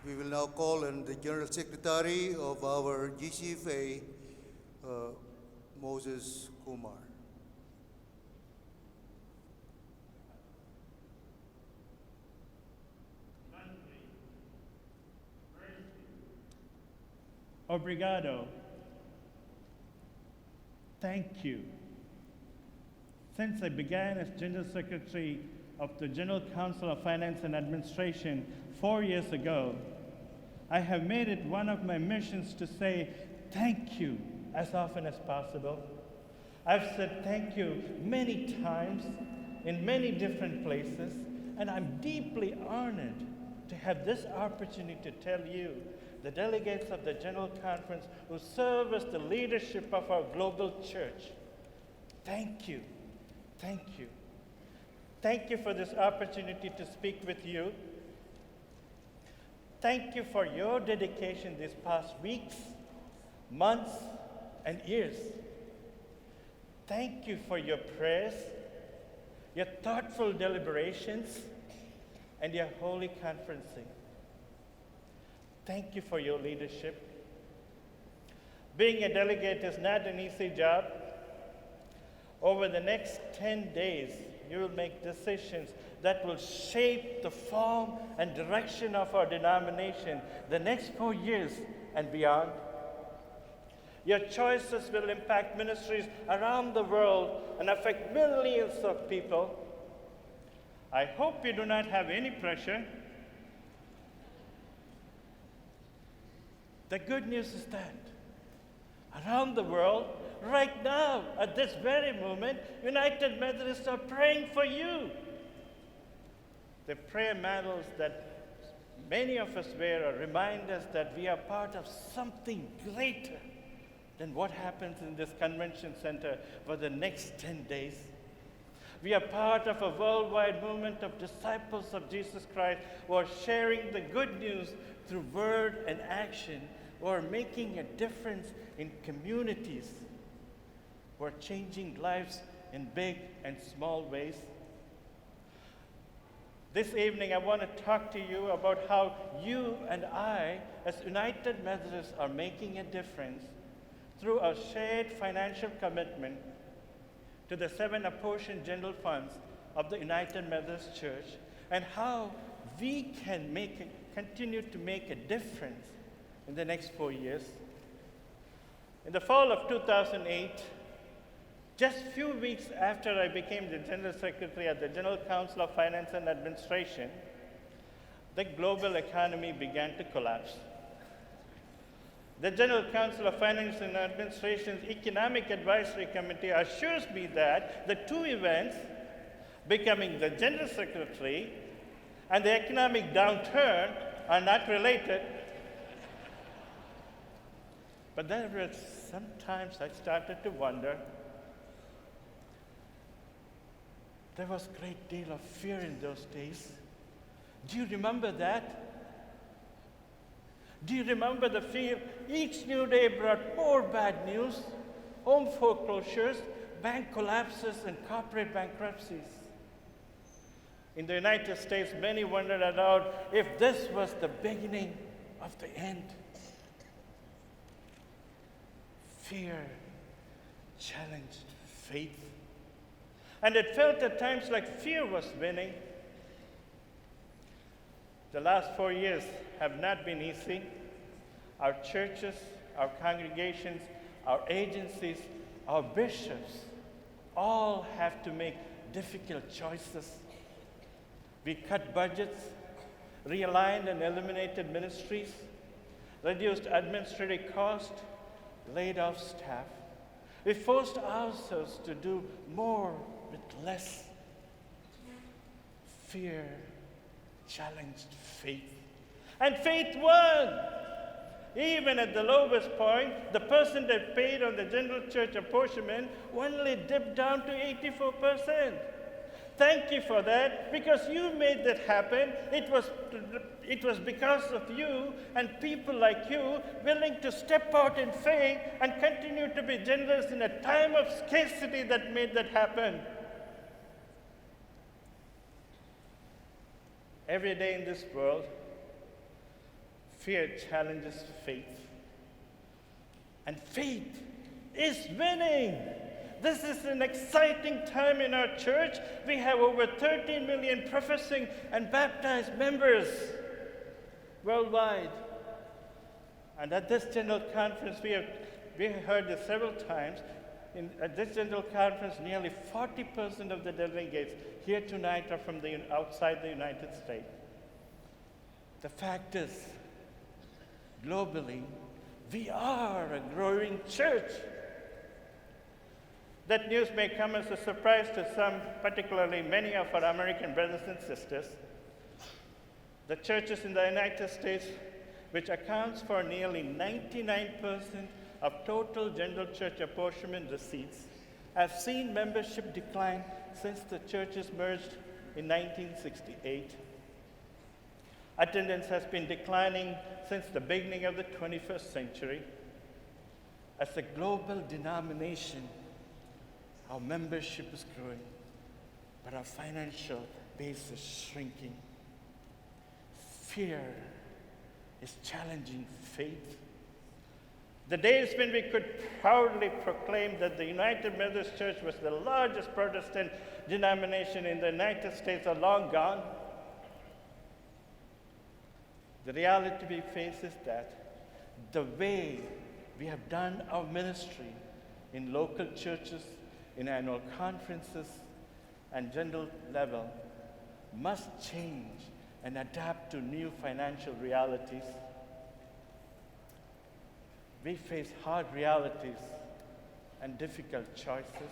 We will now call on the General Secretary of our GCFA, Moses Kumar. Obrigado. Thank you. Since I began as General Secretary of the General Council of Finance and Administration 4 years ago, I have made it one of my missions to say thank you as often as possible. I've said thank you many times in many different places, and I'm deeply honored to have this opportunity to tell you, the delegates of the General Conference who serve as the leadership of our global church, thank you. Thank you. Thank you for this opportunity to speak with you. Thank you for your dedication these past weeks, months, and years. Thank you for your prayers, your thoughtful deliberations, and your holy conferencing. Thank you for your leadership. Being a delegate is not an easy job. Over the next 10 days, you will make decisions that will shape the form and direction of our denomination the next 4 years and beyond. Your choices will impact ministries around the world and affect millions of people. I hope you do not have any pressure. The good news is that around the world, right now, at this very moment, United Methodists are praying for you. The prayer mantles that many of us wear remind us that we are part of something greater than what happens in this convention center for the next 10 days. We are part of a worldwide movement of disciples of Jesus Christ who are sharing the good news through word and action, who are making a difference in communities, who are changing lives in big and small ways. This evening, I want to talk to you about how you and I, as United Methodists, are making a difference through our shared financial commitment to the 7 apportioned general funds of the United Methodist Church, and how we can continue to make a difference in the next 4 years. In the fall of 2008, just a few weeks after I became the General Secretary at the General Council of Finance and Administration, the global economy began to collapse. The General Council of Finance and Administration's Economic Advisory Committee assures me that the two events, becoming the General Secretary and the economic downturn, are not related. But then sometimes I started to wonder. There was a great deal of fear in those days. Do you remember that? Do you remember the fear? Each new day brought more bad news, home foreclosures, bank collapses, and corporate bankruptcies. In the United States, many wondered aloud if this was the beginning of the end. Fear challenged faith. And it felt at times like fear was winning. The last 4 years have not been easy. Our churches, our congregations, our agencies, our bishops all have to make difficult choices. We cut budgets, realigned and eliminated ministries, reduced administrative costs, laid off staff. We forced ourselves to do more with less. Fear challenged faith. And faith won. Even at the lowest point, the percentage paid on the general church apportionment only dipped down to 84%. Thank you for that, because you made that happen. It was because of you and people like you willing to step out in faith and continue to be generous in a time of scarcity that made that happen. Every day in this world, Fear challenges faith. And faith is winning. This is an exciting time in our church. We have over 13 million professing and baptized members worldwide. And at this general conference, we heard this several times. At this general conference, nearly 40% of the delegates here tonight are from outside the United States. The fact is, globally, we are a growing church. That news may come as a surprise to some, particularly many of our American brothers and sisters. The churches in the United States, which accounts for nearly 99% of total general church apportionment receipts, have seen membership decline since the churches merged in 1968. Attendance has been declining since the beginning of the 21st century. As a global denomination, our membership is growing, but our financial base is shrinking. Fear is challenging faith. The days when we could proudly proclaim that the United Methodist Church was the largest Protestant denomination in the United States are long gone. The reality we face is that the way we have done our ministry in local churches, in annual conferences, and general level must change and adapt to new financial realities. We face hard realities and difficult choices.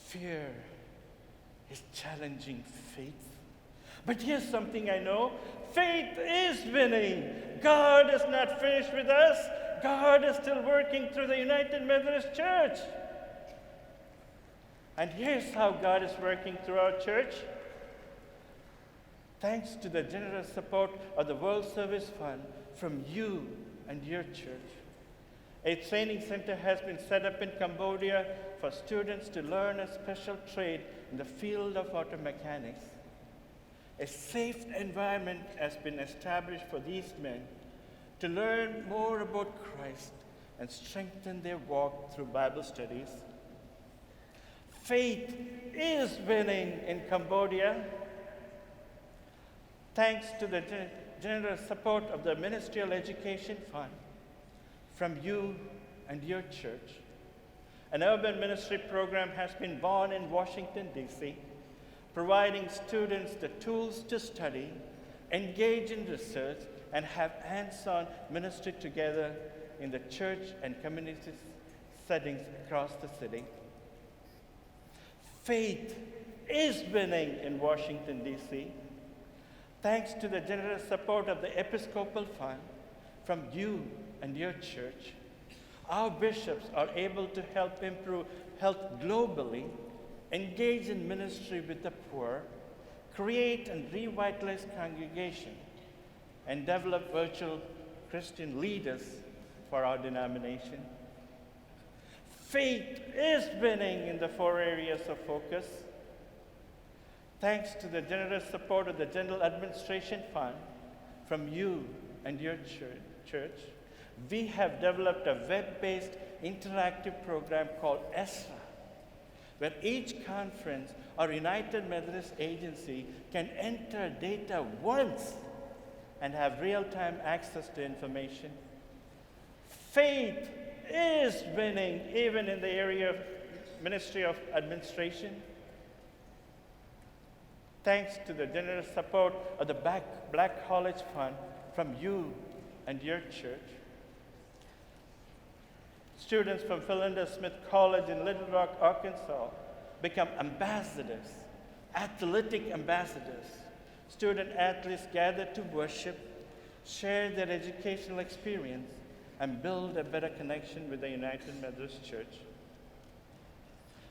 Fear is challenging faith. But here's something I know. Faith is winning. God is not finished with us. God is still working through the United Methodist Church. And here's how God is working through our church. Thanks to the generous support of the World Service Fund from you and your church. A training center has been set up in Cambodia for students to learn a special trade in the field of auto mechanics. A safe environment has been established for these men to learn more about Christ and strengthen their walk through Bible studies. Faith is winning in Cambodia. Thanks to the generous support of the Ministerial Education Fund from you and your church. An urban ministry program has been born in Washington, D.C., providing students the tools to study, engage in research, and have hands-on ministry together in the church and community settings across the city. Faith is winning in Washington, D.C. Thanks to the generous support of the Episcopal Fund from you and your church. Our bishops are able to help improve health globally, engage in ministry with the poor, create and revitalize congregation, and develop virtual Christian leaders for our denomination. Faith is winning in the 4 areas of focus. Thanks to the generous support of the General Administration Fund from you and your church, we have developed a web-based interactive program called ESRA, where each conference or United Methodist agency can enter data once and have real-time access to information. Faith is winning even in the area of Ministry of Administration. Thanks to the generous support of the Black College Fund from you and your church. Students from Philander Smith College in Little Rock, Arkansas become ambassadors, athletic ambassadors. Student athletes gather to worship, share their educational experience, and build a better connection with the United Methodist Church.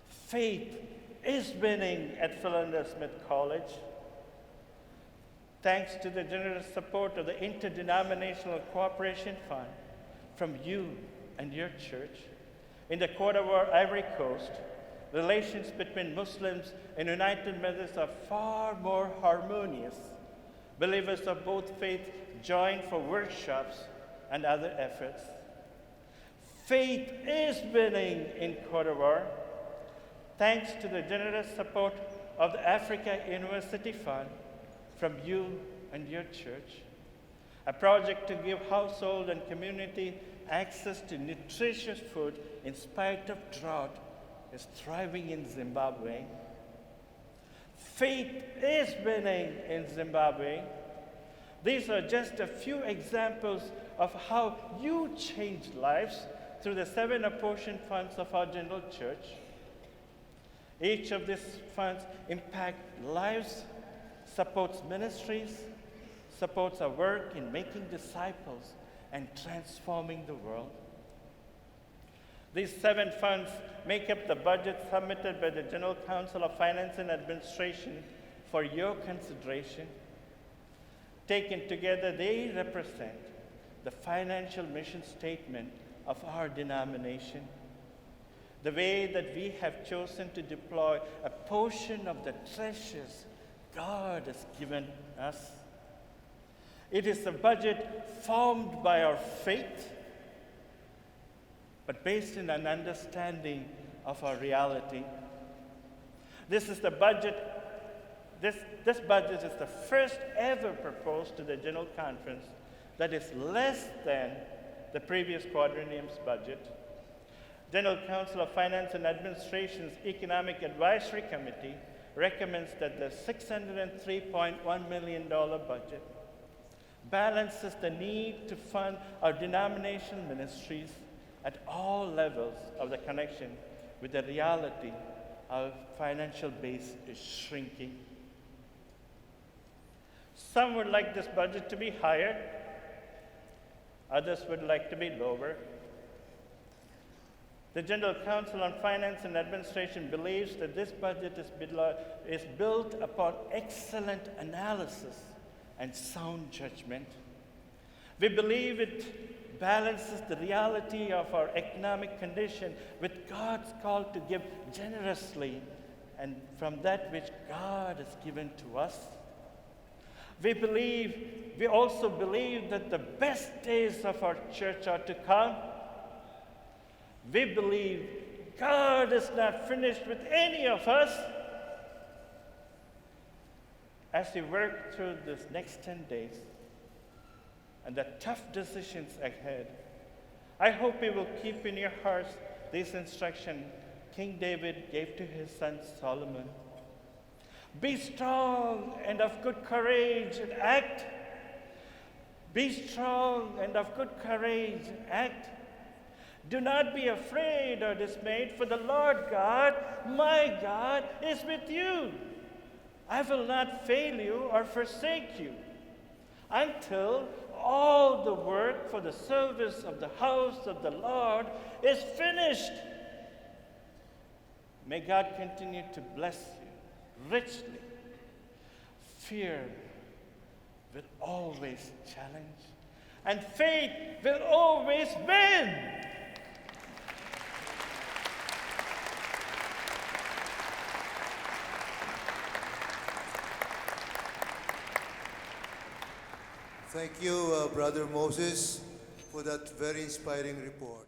Faith is winning at Philander Smith College. Thanks to the generous support of the Interdenominational Cooperation Fund from you and your church. In the Côte d'Ivoire, Ivory Coast, relations between Muslims and United Methodists are far more harmonious Believers of both faith joined for workshops and other efforts. Faith is winning in Cote d'Ivoire, thanks to the generous support of the Africa University Fund from you and your church. A project to give household and community access to nutritious food in spite of drought is thriving in Zimbabwe. Faith is winning in Zimbabwe. These are just a few examples of how you change lives through the 7 apportioned funds of our general church. Each of these funds impact lives, supports ministries, supports our work in making disciples and transforming the world. These 7 funds make up the budget submitted by the General Council of Finance and Administration for your consideration. Taken together, they represent the financial mission statement of our denomination, the way that we have chosen to deploy a portion of the treasures God has given us. It is a budget formed by our faith, but based in an understanding of our reality. This is the budget. This budget is the first ever proposed to the General Conference that is less than the previous quadrennium's budget. General Council of Finance and Administration's Economic Advisory Committee recommends that the $603.1 million budget balances the need to fund our denomination ministries at all levels of the connection with the reality our financial base is shrinking. Some would like this budget to be higher. Others would like to be lower. The General Council on Finance and Administration believes that this budget is built upon excellent analysis and sound judgment. We believe it balances the reality of our economic condition with God's call to give generously and from that which God has given to us. We also believe that the best days of our church are to come. We believe God is not finished with any of us. As we work through this next 10 days and the tough decisions ahead, I hope you will keep in your hearts this instruction King David gave to his son Solomon. Be strong and of good courage and act. Be strong and of good courage and act. Do not be afraid or dismayed, for the Lord God, my God, is with you. I will not fail you or forsake you until all the work for the service of the house of the Lord is finished. May God continue to bless you richly. Fear will always challenge, and faith will always win. Thank you, Brother Moses, for that very inspiring report.